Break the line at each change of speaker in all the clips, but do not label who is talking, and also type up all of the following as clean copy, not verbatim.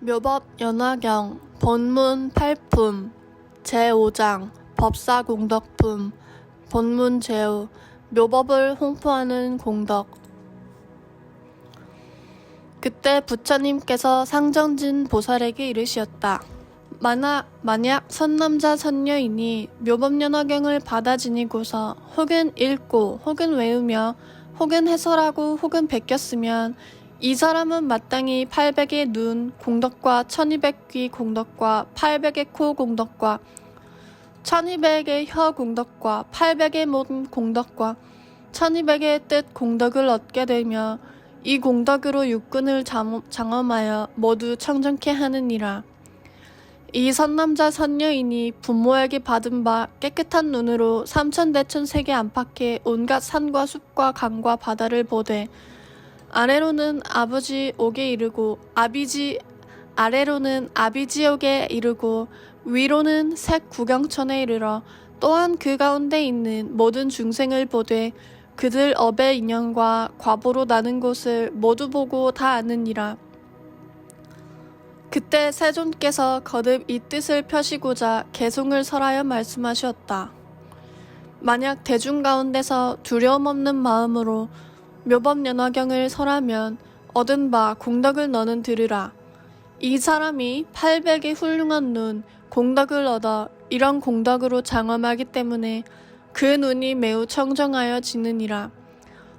묘법 연화경 본문 8품 제5장 법사공덕품 본문 제우 묘법을 홍포하는 공덕. 그때 부처님께서 상정진 보살에게 이르시었다. 만약 선남자 선녀인이 묘법연화경을 받아 지니고서 혹은 읽고 혹은 외우며 혹은 해설하고 혹은 베꼈으면 이 사람은 마땅히 800의 눈 공덕과 1200귀 공덕과 800의 코 공덕과 1200의 혀 공덕과 800의 몸 공덕과 1200의 뜻 공덕을 얻게 되며 이 공덕으로 육군을 장엄하여 모두 청정케 하느니라. 이 선남자 선녀인이 부모에게 받은 바 깨끗한 눈으로 삼천대천 세계 안팎의 온갖 산과 숲과 강과 바다를 보되 아래로는 아비지옥에 이르고 아래로는 아비지옥에 이르고 위로는 색구경천에 이르러 또한 그 가운데 있는 모든 중생을 보되 그들 업의 인연과 과보로 나는 곳을 모두 보고 다 아느니라. 그때 세존께서 거듭 이 뜻을 펴시고자 개송을 설하여 말씀하셨다. 만약 대중 가운데서 두려움 없는 마음으로 묘법연화경을 설하면 얻은 바 공덕을 너는 들으라. 이 사람이 800의 훌륭한 눈, 공덕을 얻어 이런 공덕으로 장엄하기 때문에 그 눈이 매우 청정하여 지느니라.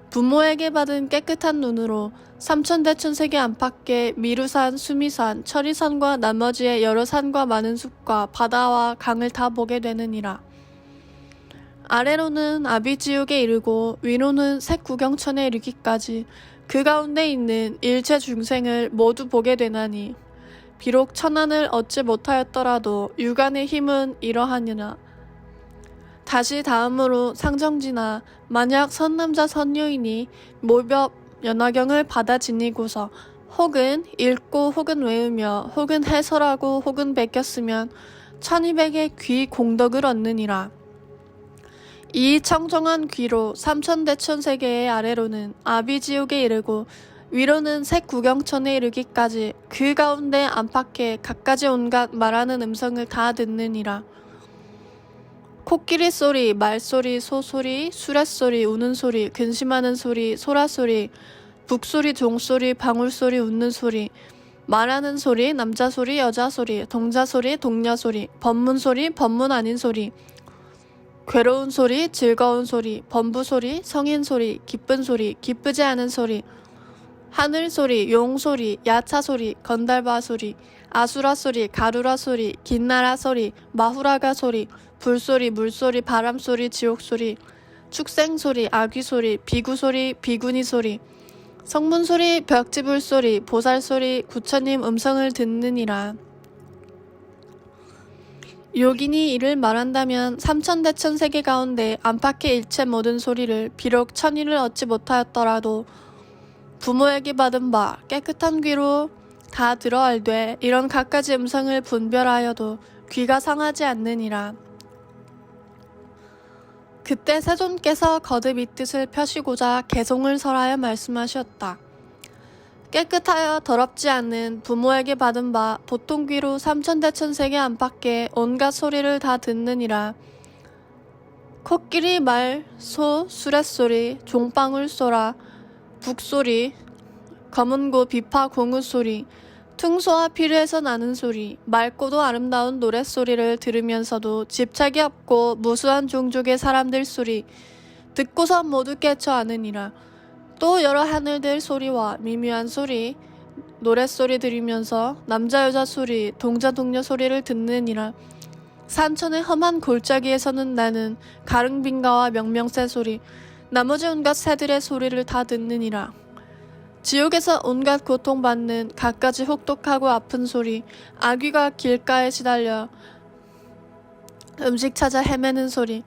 부모에게 받은 깨끗한 눈으로 삼천대천세계 안팎의 미루산, 수미산, 천리산과 나머지의 여러 산과 많은 숲과 바다와 강을 다 보게 되느니라. 아래로는 아비지옥에 이르고 위로는 색구경천에 이르기까지 그 가운데 있는 일체 중생을 모두 보게 되나니 비록 천안을 얻지 못하였더라도 육안의 힘은 이러하니라. 다시 다음으로 상정지나 만약 선남자 선녀인이 묘법 연화경을 받아 지니고서 혹은 읽고 혹은 외우며 혹은 해설하고 혹은 베꼈으면 1200의 귀 공덕을 얻느니라. 이 청정한 귀로 삼천대천 세계의 아래로는 아비지옥에 이르고 위로는 색구경천에 이르기까지 그 가운데 안팎에 갖가지 온갖 말하는 음성을 다 듣느니라. 코끼리 소리, 말소리, 소소리, 수레소리, 우는 소리, 근심하는 소리, 소라소리, 북소리, 종소리, 방울소리, 웃는 소리, 말하는 소리, 남자 소리, 여자 소리, 동자 소리, 동녀 소리, 법문 소리, 법문 아닌 소리, 괴로운 소리, 즐거운 소리, 범부 소리, 성인 소리, 기쁜 소리, 기쁘지 않은 소리, 하늘 소리, 용 소리, 야차 소리, 건달바 소리, 아수라 소리, 가루라 소리, 긴나라 소리, 마후라가 소리, 불소리, 물소리, 바람소리, 지옥소리, 축생소리, 아귀소리, 비구소리, 비구니 소리, 성문소리, 벽지불소리, 보살소리, 부처님 음성을 듣느니라. 요긴이 이를 말한다면 삼천대천 세계 가운데 안팎의 일체 모든 소리를 비록 천의를 얻지 못하였더라도 부모에게 받은 바 깨끗한 귀로 다 들어 알되 이런 갖가지 음성을 분별하여도 귀가 상하지 않느니라. 그때 세존께서 거듭 이 뜻을 펴시고자 개송을 설하여 말씀하셨다. 깨끗하여 더럽지 않는 부모에게 받은 바 보통 귀로 삼천대천 세계 안팎의 온갖 소리를 다 듣느니라. 코끼리 말, 소, 수레소리, 종방울 소라, 북소리, 검은고 비파 공우 소리, 퉁소와 피르에서 나는 소리, 맑고도 아름다운 노랫소리를 들으면서도 집착이 없고 무수한 종족의 사람들 소리, 듣고서 모두 깨쳐 아느니라. 또 여러 하늘들 소리와 미묘한 소리, 노랫소리 들으면서 남자 여자 소리, 동자 동녀 소리를 듣느니라. 산천의 험한 골짜기에서는 나는 가릉빙가와 명명새 소리, 나머지 온갖 새들의 소리를 다 듣느니라. 지옥에서 온갖 고통받는 갖가지 혹독하고 아픈 소리, 아귀가 길가에 시달려 음식 찾아 헤매는 소리,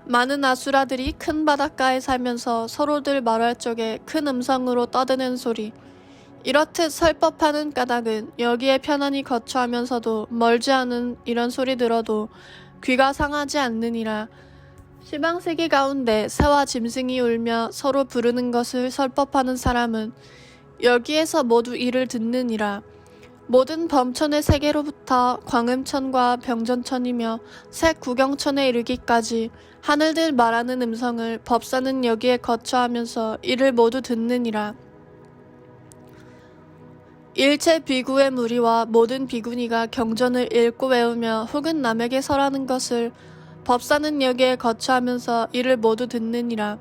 많은 아수라들이 큰 바닷가에 살면서 서로들 말할 적에 큰 음성으로 떠드는 소리, 이렇듯 설법하는 까닭은 여기에 편안히 거처하면서도 멀지 않은 이런 소리 들어도 귀가 상하지 않느니라. 시방세계 가운데 새와 짐승이 울며 서로 부르는 것을 설법하는 사람은 여기에서 모두 이를 듣느니라. 모든 범천의 세계로부터 광음천과 병전천이며 새 구경천에 이르기까지 하늘들 말하는 음성을 법사는 여기에 거처하면서 이를 모두 듣느니라. 일체 비구의 무리와 모든 비구니가 경전을 읽고 외우며 혹은 남에게 설하는 것을 법사는 여기에 거처하면서 이를 모두 듣느니라.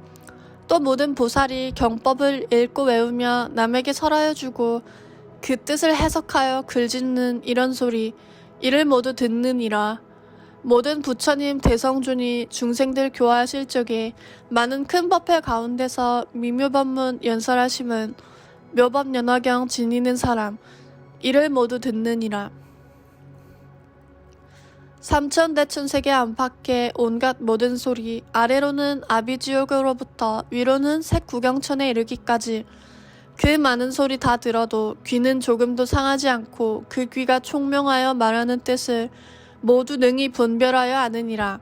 또 모든 보살이 경법을 읽고 외우며 남에게 설하여 주고 그 뜻을 해석하여 글짓는 이런 소리 이를 모두 듣느니라. 모든 부처님 대성존이 중생들 교화하실 적에 많은 큰 법회 가운데서 미묘법문 연설하심은 묘법연화경 지니는 사람 이를 모두 듣느니라. 삼천대천세계 안팎의 온갖 모든 소리 아래로는 아비지옥으로부터 위로는 색구경천에 이르기까지 그 많은 소리 다 들어도 귀는 조금도 상하지 않고 그 귀가 총명하여 말하는 뜻을 모두 능히 분별하여 아느니라.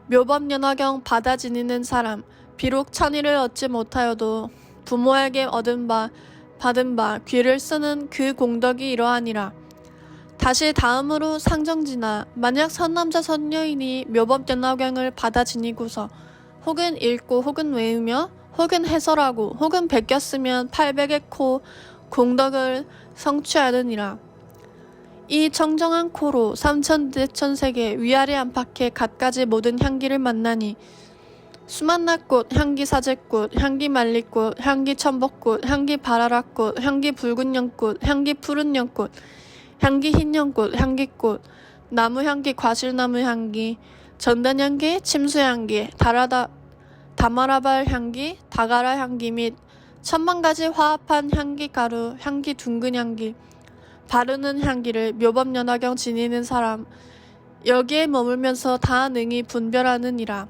묘법연화경 받아 지니는 사람 비록 천의를 얻지 못하여도 부모에게 받은 바 귀를 쓰는 그 공덕이 이러하니라. 다시 다음으로 상정지나 만약 선남자 선녀인이 묘법연화경을 받아 지니고서 혹은 읽고 혹은 외우며 혹은 해설하고 혹은 베꼈으면 800의 코 공덕을 성취하느니라. 이 청정한 코로 삼천대천세계 위아래 안팎의 갖가지 모든 향기를 만나니 수만나꽃, 향기 사제꽃, 향기 말리꽃, 향기 천복꽃, 향기 바라락꽃, 향기 붉은 연꽃, 향기 푸른 연꽃, 향기 흰 연꽃, 향기꽃, 나무향기, 과실나무 향기, 전단향기, 침수향기, 다마라발 향기, 다가라 향기 및 천만가지 화합한 향기 가루, 향기 둥근 향기, 바르는 향기를 묘법연화경 지니는 사람 여기에 머물면서 다 능히 분별하느니라.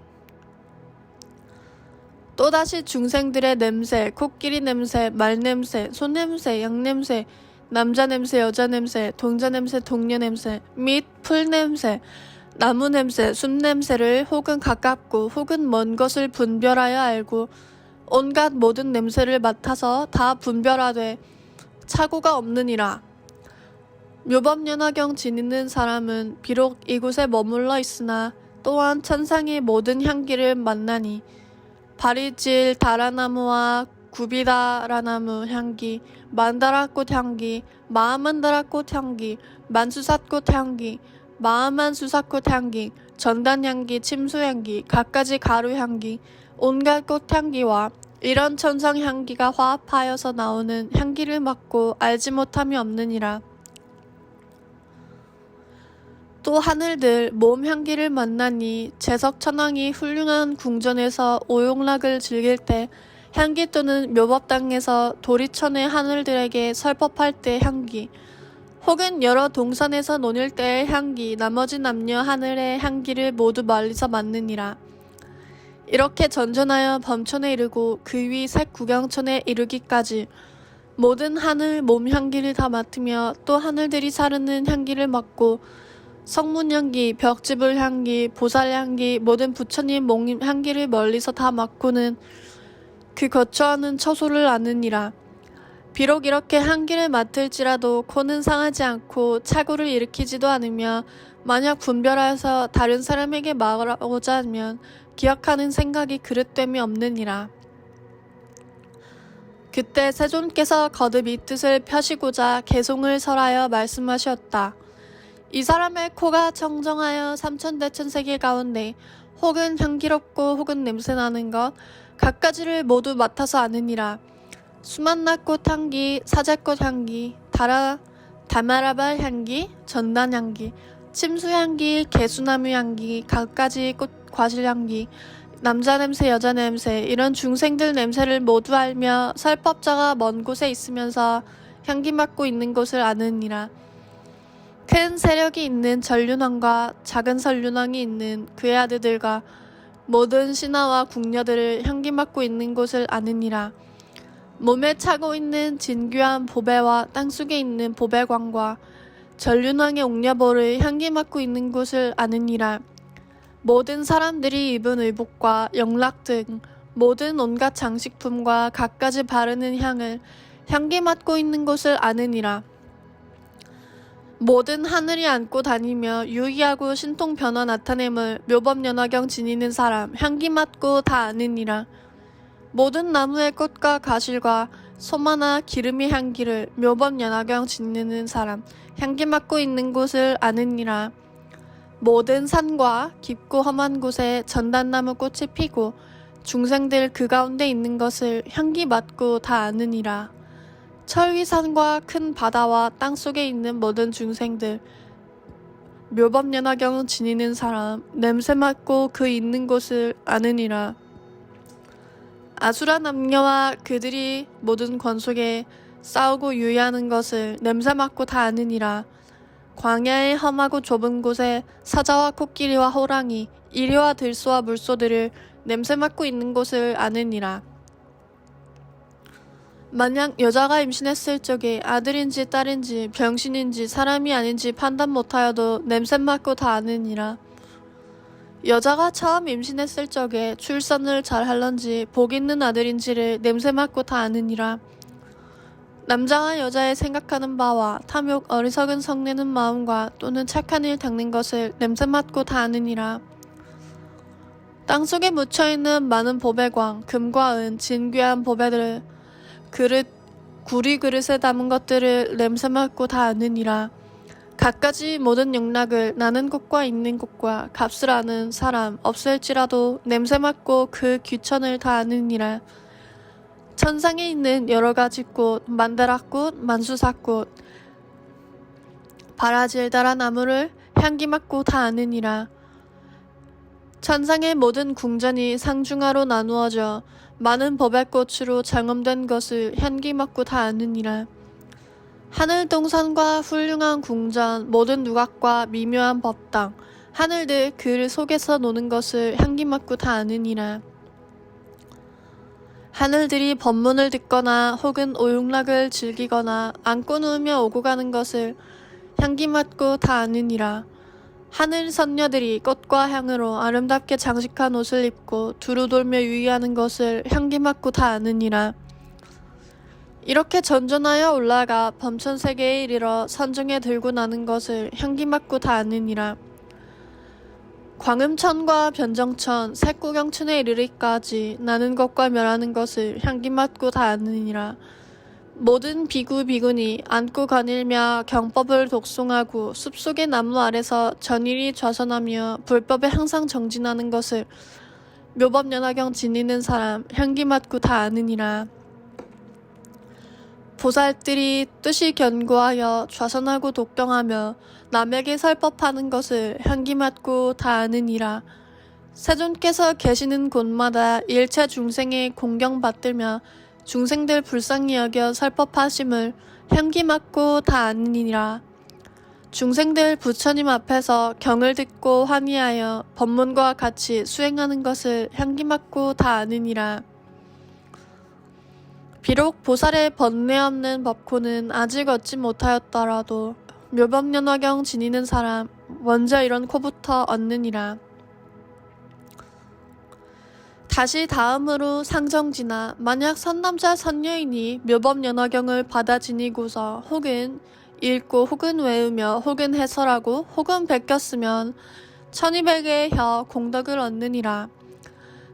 또다시 중생들의 냄새, 코끼리 냄새, 말 냄새, 손 냄새, 양 냄새, 남자 냄새, 여자 냄새, 동자 냄새, 동녀 냄새 및 풀 냄새, 나무 냄새, 숲 냄새를 혹은 가깝고 혹은 먼 것을 분별하여 알고 온갖 모든 냄새를 맡아서 다 분별하되 착오가 없느니라. 묘법연화경 지니는 사람은 비록 이곳에 머물러 있으나 또한 천상의 모든 향기를 만나니 바리질 다라나무와 구비다라나무 향기, 만다라꽃 향기, 마하만다라꽃 향기, 만수삿꽃 향기, 마하만수삿꽃 향기, 전단향기, 침수향기, 갖가지 가루향기, 온갖 꽃향기와 이런 천상 향기가 화합하여서 나오는 향기를 맡고 알지 못함이 없느니라. 또 하늘들 몸 향기를 만나니 제석천왕이 훌륭한 궁전에서 오용락을 즐길 때 향기 또는 묘법당에서 도리천의 하늘들에게 설법할 때 향기 혹은 여러 동산에서 논일 때의 향기 나머지 남녀 하늘의 향기를 모두 멀리서 맡느니라. 이렇게 전전하여 범천에 이르고 그 위 색구경천에 이르기까지 모든 하늘 몸 향기를 다 맡으며 또 하늘들이 사르는 향기를 맡고 성문향기, 벽지불 향기, 보살향기, 모든 부처님 몸 향기를 멀리서 다 맡고는 그 거처하는 처소를 아느니라. 비록 이렇게 향기를 맡을지라도 코는 상하지 않고 착오를 일으키지도 않으며 만약 분별하여서 다른 사람에게 말하고자 하면 기억하는 생각이 그릇됨이 없느니라. 그때 세존께서 거듭 이 뜻을 펴시고자 개송을 설하여 말씀하셨다. 이 사람의 코가 청정하여 삼천대천세계 가운데 혹은 향기롭고 혹은 냄새나는 것 갖가지를 모두 맡아서 아느니라. 수만나꽃 향기, 사제꽃 향기, 다마라발 향기, 전단 향기, 침수 향기, 개수나무 향기, 갖가지 꽃 과실 향기, 남자 냄새, 여자 냄새 이런 중생들 냄새를 모두 알며 설법자가 먼 곳에 있으면서 향기 맡고 있는 곳을 아느니라. 큰 세력이 있는 전륜왕과 작은 설륜왕이 있는 그의 아들들과 모든 신하와 궁녀들을 향기 맡고 있는 곳을 아느니라. 몸에 차고 있는 진귀한 보배와 땅속에 있는 보배광과 전륜왕의 옥녀보를 향기 맡고 있는 곳을 아느니라. 모든 사람들이 입은 의복과 영락 등 모든 온갖 장식품과 갖가지 바르는 향을 향기 맡고 있는 곳을 아느니라. 모든 하늘이 안고 다니며 유의하고 신통 변화 나타냄을 묘법연화경 지니는 사람 향기 맡고 다 아느니라. 모든 나무의 꽃과 가실과 소마나 기름의 향기를 묘법연화경 지니는 사람 향기 맡고 있는 곳을 아느니라. 모든 산과 깊고 험한 곳에 전단나무 꽃이 피고 중생들 그 가운데 있는 것을 향기 맡고 다 아느니라. 철위산과 큰 바다와 땅속에 있는 모든 중생들 묘법연화경 지니는 사람 냄새 맡고 그 있는 곳을 아느니라. 아수라 남녀와 그들이 모든 권속에 싸우고 유의하는 것을 냄새 맡고 다 아느니라. 광야의 험하고 좁은 곳에 사자와 코끼리와 호랑이, 이리와 들소와 물소들을 냄새 맡고 있는 곳을 아느니라. 만약 여자가 임신했을 적에 아들인지 딸인지 병신인지 사람이 아닌지 판단 못하여도 냄새 맡고 다 아느니라. 여자가 처음 임신했을 적에 출산을 잘할런지 복 있는 아들인지를 냄새 맡고 다 아느니라. 남자와 여자의 생각하는 바와 탐욕 어리석은 성내는 마음과 또는 착한 일 닦는 것을 냄새 맡고 다 아느니라. 땅속에 묻혀있는 많은 보배광, 금과 은, 진귀한 보배들을 그릇, 구리 그릇에 담은 것들을 냄새 맡고 다 아느니라. 갖가지 모든 영락을 나는 곳과 있는 곳과 값을 아는 사람 없을지라도 냄새 맡고 그 귀천을 다 아느니라. 천상에 있는 여러 가지 꽃, 만다라꽃, 만수사꽃, 바라질다라 나무를 향기 맡고 다 아느니라. 천상의 모든 궁전이 상중하로 나누어져 많은 법의꽃으로 장엄된 것을 향기 맡고 다 아느니라. 하늘 동산과 훌륭한 궁전, 모든 누각과 미묘한 법당, 하늘들 그 속에서 노는 것을 향기 맡고 다 아느니라. 하늘들이 법문을 듣거나 혹은 오용락을 즐기거나 앉고 누우며 오고 가는 것을 향기 맡고 다 아느니라. 하늘 선녀들이 꽃과 향으로 아름답게 장식한 옷을 입고 두루 돌며 유의하는 것을 향기 맡고 다 아느니라. 이렇게 전전하여 올라가 범천세계에 이르러 산중에 들고 나는 것을 향기 맡고 다 아느니라. 광음천과 변정천, 색구경천에 이르리까지 나는 것과 멸하는 것을 향기 맡고 다 아느니라. 모든 비구 비구니 앉고 거닐며 경법을 독송하고 숲속의 나무 아래서 전일이 좌선하며 불법에 항상 정진하는 것을 묘법연화경 지니는 사람 향기 맡고 다 아느니라. 보살들이 뜻이 견고하여 좌선하고 독경하며 남에게 설법하는 것을 향기 맡고 다 아느니라. 세존께서 계시는 곳마다 일체 중생의 공경받들며 중생들 불쌍히 여겨 설법하심을 향기 맡고 다 아느니라. 중생들 부처님 앞에서 경을 듣고 환희하여 법문과 같이 수행하는 것을 향기 맡고 다 아느니라. 비록 보살의 번뇌 없는 법코는 아직 얻지 못하였더라도 묘법연화경 지니는 사람 먼저 이런 코부터 얻느니라. 다시 다음으로 상정지나 만약 선남자 선녀인이 묘법연화경을 받아 지니고서 혹은 읽고 혹은 외우며 혹은 해설하고 혹은 베꼈으면 1200개의 혀 공덕을 얻느니라.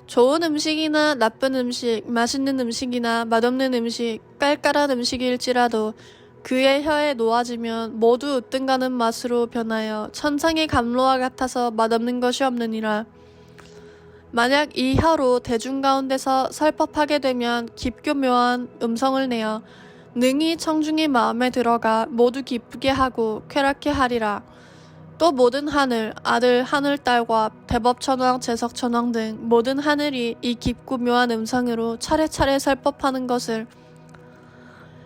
좋은 음식이나 나쁜 음식, 맛있는 음식이나 맛없는 음식, 깔깔한 음식일지라도 그의 혀에 놓아지면 모두 으뜸가는 맛으로 변하여 천상의 감로와 같아서 맛없는 것이 없느니라. 만약 이 혀로 대중 가운데서 설법하게 되면 깊고 묘한 음성을 내어 능히 청중의 마음에 들어가 모두 기쁘게 하고 쾌락해 하리라. 또 모든 하늘, 아들, 하늘딸과 대법천왕, 재석천왕 등 모든 하늘이 이 깊고 묘한 음성으로 차례차례 설법하는 것을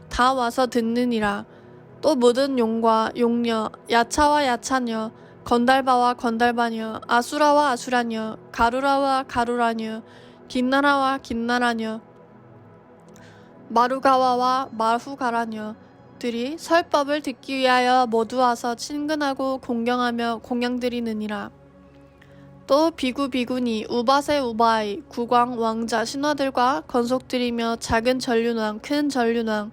다 와서 듣느니라. 또 모든 용과 용녀, 야차와 야차녀, 건달바와 건달바녀, 아수라와 아수라녀, 가루라와 가루라녀, 긴나라와 긴나라녀, 마루가와와 마후가라녀 들이 설법을 듣기 위하여 모두 와서 친근하고 공경하며 공양드리느니라. 또 비구 비구니 우바세 우바이 국왕 왕자 신하들과 건속드리며 작은 전륜왕 큰 전륜왕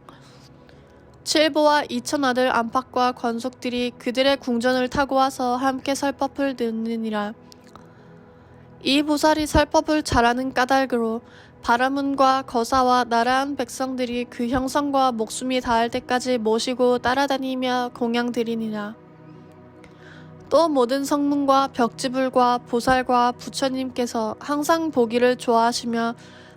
칠보와 이천 아들 안팎과 권속들이 그들의 궁전을 타고 와서 함께 설법을 듣느니라. 이 보살이 설법을 잘하는 까닭으로 바라문과 거사와 나라한 백성들이 그 형성과 목숨이 닿을 때까지 모시고 따라다니며 공양드리니라. 또 모든 성문과 벽지불과 보살과 부처님께서 항상 보기를 좋아하시며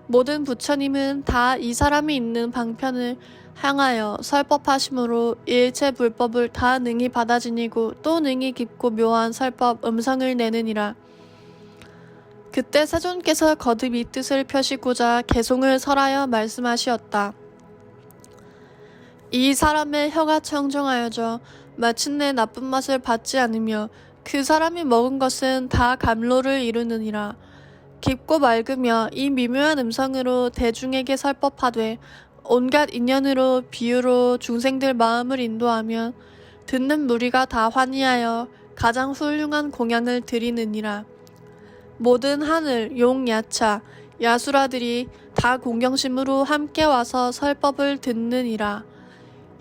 모든 부처님은 다 이 사람이 있는 방편을 향하여 설법하심으로 일체 불법을 다 능히 받아 지니고 또 능히 깊고 묘한 설법 음성을 내느니라. 그때 세존께서 거듭 이 뜻을 펴시고자 개송을 설하여 말씀하시었다. 이 사람의 혀가 청정하여져 마침내 나쁜 맛을 받지 않으며 그 사람이 먹은 것은 다 감로를 이루느니라. 깊고 맑으며 이 미묘한 음성으로 대중에게 설법하되 온갖 인연으로 비유로 중생들 마음을 인도하면 듣는 무리가 다 환희하여 가장 훌륭한 공양을 드리느니라. 모든 하늘, 용, 야차, 야수라들이 다 공경심으로 함께 와서 설법을 듣느니라.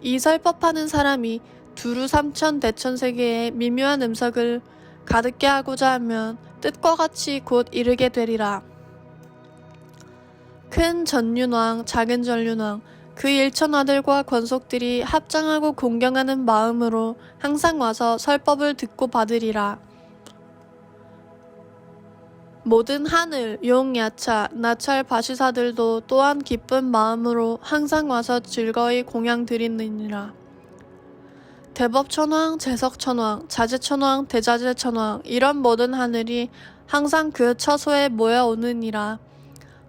이 설법하는 사람이 두루 삼천 대천 세계의 미묘한 음성을 가득게 하고자 하면 뜻과 같이 곧 이르게 되리라. 큰 전륜왕, 작은 전륜왕, 그 일천 아들과 권속들이 합장하고 공경하는 마음으로 항상 와서 설법을 듣고 받으리라. 모든 하늘, 용, 야차, 나찰 바시사들도 또한 기쁜 마음으로 항상 와서 즐거이 공양 드리느니라. 대법천왕, 재석천왕, 자재천왕, 대자재천왕 이런 모든 하늘이 항상 그 처소에 모여오느니라.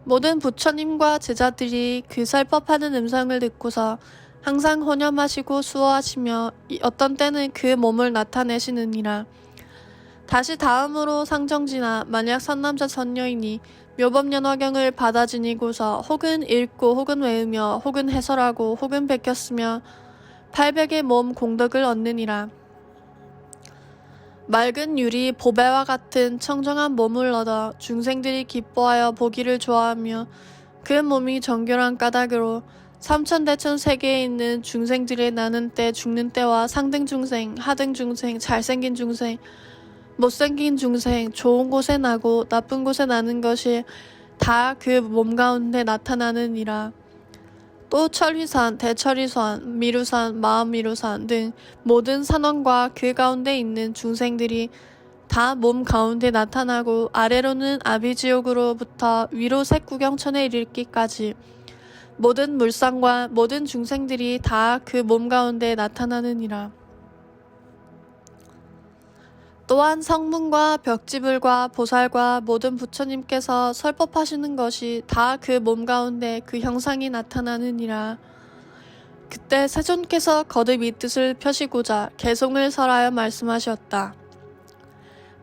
모든 부처님과 제자들이 그 설법하는 음성을 듣고서 항상 혼념하시고 수호하시며 어떤 때는 그 몸을 나타내시느니라. 다시 다음으로 상정지나 만약 선남자 선녀이니 묘법연화경을 받아 지니고서 혹은 읽고 혹은 외우며 혹은 해설하고 혹은 베꼈으며 800의 몸 공덕을 얻느니라. 맑은 유리 보배와 같은 청정한 몸을 얻어 중생들이 기뻐하여 보기를 좋아하며 그 몸이 정결한 까닭으로 삼천대천 세계에 있는 중생들의 나는 때 죽는 때와 상등 중생, 하등 중생, 잘생긴 중생, 못생긴 중생, 좋은 곳에 나고 나쁜 곳에 나는 것이 다 그 몸 가운데 나타나느니라. 또 철휘산, 대철휘산, 미루산, 마음미루산 등 모든 산원과 그 가운데 있는 중생들이 다 몸 가운데 나타나고 아래로는 아비지옥으로부터 위로 색구경천에 이르기까지 모든 물상과 모든 중생들이 다 그 몸 가운데 나타나느니라. 또한 성문과 벽지불과 보살과 모든 부처님께서 설법하시는 것이 다 그 몸 가운데 그 형상이 나타나느니라. 그때 세존께서 거듭 이 뜻을 펴시고자 개송을 설하여 말씀하셨다.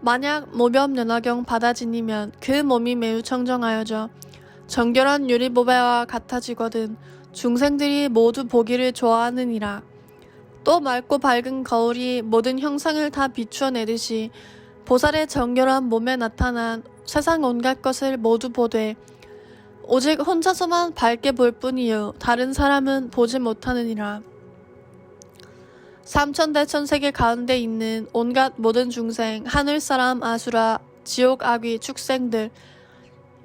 만약 모범연화경 받아 지니면 그 몸이 매우 청정하여져 정결한 유리보배와 같아지거든 중생들이 모두 보기를 좋아하느니라. 또 맑고 밝은 거울이 모든 형상을 다 비추어내듯이 보살의 정결한 몸에 나타난 세상 온갖 것을 모두 보되 오직 혼자서만 밝게 볼 뿐이요 다른 사람은 보지 못하느니라. 삼천대천 세계 가운데 있는 온갖 모든 중생, 하늘사람, 아수라, 지옥, 악귀, 축생들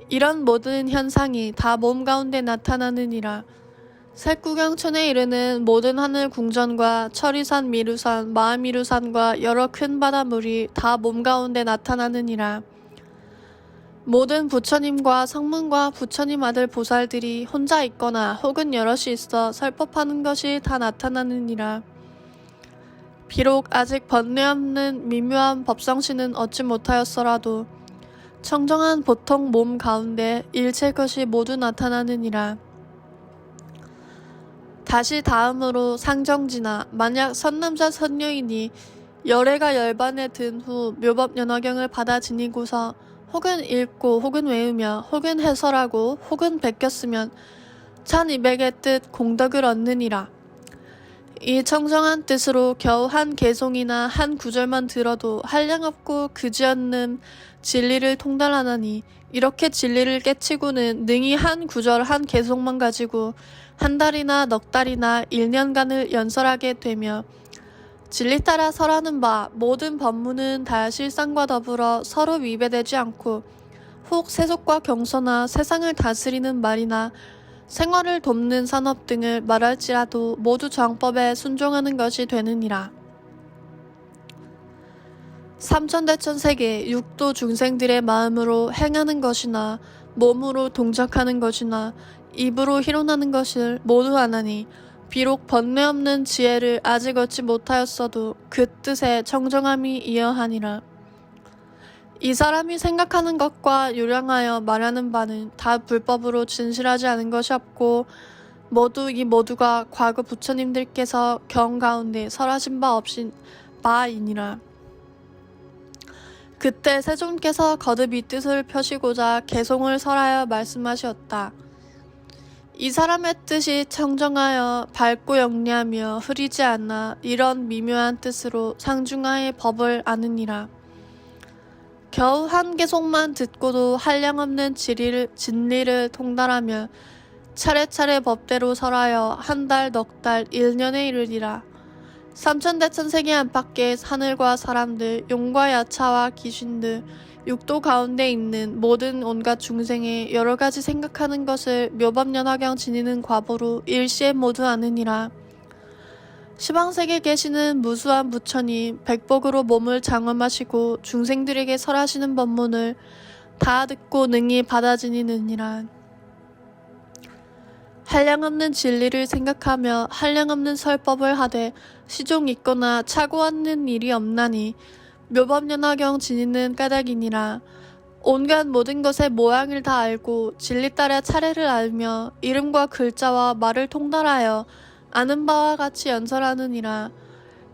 이런 모든 현상이 다 몸 가운데 나타나느니라. 색구경천에 이르는 모든 하늘 궁전과 철이산, 미루산, 마음미루산과 여러 큰 바다물이 다 몸 가운데 나타나느니라. 모든 부처님과 성문과 부처님 아들 보살들이 혼자 있거나 혹은 여럿이 있어 설법하는 것이 다 나타나느니라. 비록 아직 번뇌 없는 미묘한 법성신은 얻지 못하였어라도 청정한 보통 몸 가운데 일체 것이 모두 나타나느니라. 다시 다음으로 상정지나 만약 선남자 선녀이니 열애가 열반에 든 후 묘법연화경을 받아 지니고서 혹은 읽고 혹은 외우며 혹은 해설하고 혹은 베꼈으면 1200의 뜻 공덕을 얻느니라. 이 청정한 뜻으로 겨우 한 개송이나 한 구절만 들어도 한량없고 그지없는 진리를 통달하나니 이렇게 진리를 깨치고는 능히 한 구절 한 개송만 가지고 한 달이나 넉 달이나 1년간을 연설하게 되며 진리 따라 설하는 바 모든 법문은 다 실상과 더불어 서로 위배되지 않고 혹 세속과 경서나 세상을 다스리는 말이나 생활을 돕는 산업 등을 말할지라도 모두 정법에 순종하는 것이 되느니라. 삼천대천세계 육도 중생들의 마음으로 행하는 것이나 몸으로 동작하는 것이나 입으로 희론하는 것을 모두 하나니 비록 번뇌 없는 지혜를 아직 얻지 못하였어도 그 뜻에 청정함이 이어하니라. 이 사람이 생각하는 것과 요량하여 말하는 바는 다 불법으로 진실하지 않은 것이 없고 모두 이 모두가 과거 부처님들께서 경 가운데 설하신 바 없인 바이니라. 그때 세존께서 거듭 이 뜻을 펴시고자 개송을 설하여 말씀하셨다. 이 사람의 뜻이 청정하여 밝고 영리하며 흐리지 않아 이런 미묘한 뜻으로 상중하의 법을 아느니라. 겨우 한 개송만 듣고도 한량없는 진리를 통달하며 차례차례 법대로 설하여 한 달, 넉 달, 1년에 이르리라. 삼천대천세계 안팎의 하늘과 사람들, 용과 야차와 귀신들, 육도 가운데 있는 모든 온갖 중생의 여러 가지 생각하는 것을 묘법연화경 지니는 과보로 일시에 모두 아느니라. 시방세계에 계시는 무수한 부처님 백복으로 몸을 장엄하시고 중생들에게 설하시는 법문을 다 듣고 능히 받아지니느니라. 한량없는 진리를 생각하며 한량없는 설법을 하되 시종 있거나 차고 앉는 일이 없나니 묘법연화경 지니는 까닭이니라. 온갖 모든 것의 모양을 다 알고 진리 따라 차례를 알며 이름과 글자와 말을 통달하여 아는 바와 같이 연설하느니라.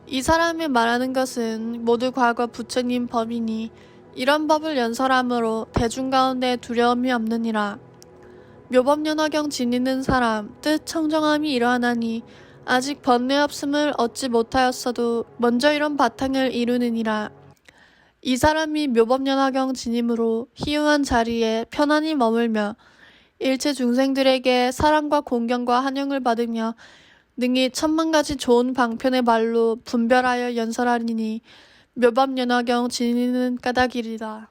이 사람이 말하는 것은 모두 과거 부처님 법이니 이런 법을 연설함으로 대중 가운데 두려움이 없느니라. 묘법연화경 지니는 사람 뜻 청정함이 이러하나니 아직 번뇌 없음을 얻지 못하였어도 먼저 이런 바탕을 이루느니라. 이 사람이 묘법연화경 지님으로 희유한 자리에 편안히 머물며 일체 중생들에게 사랑과 공경과 환영을 받으며 능히 천만 가지 좋은 방편의 말로 분별하여 연설하리니 묘법연화경 지니는 까닭이리라.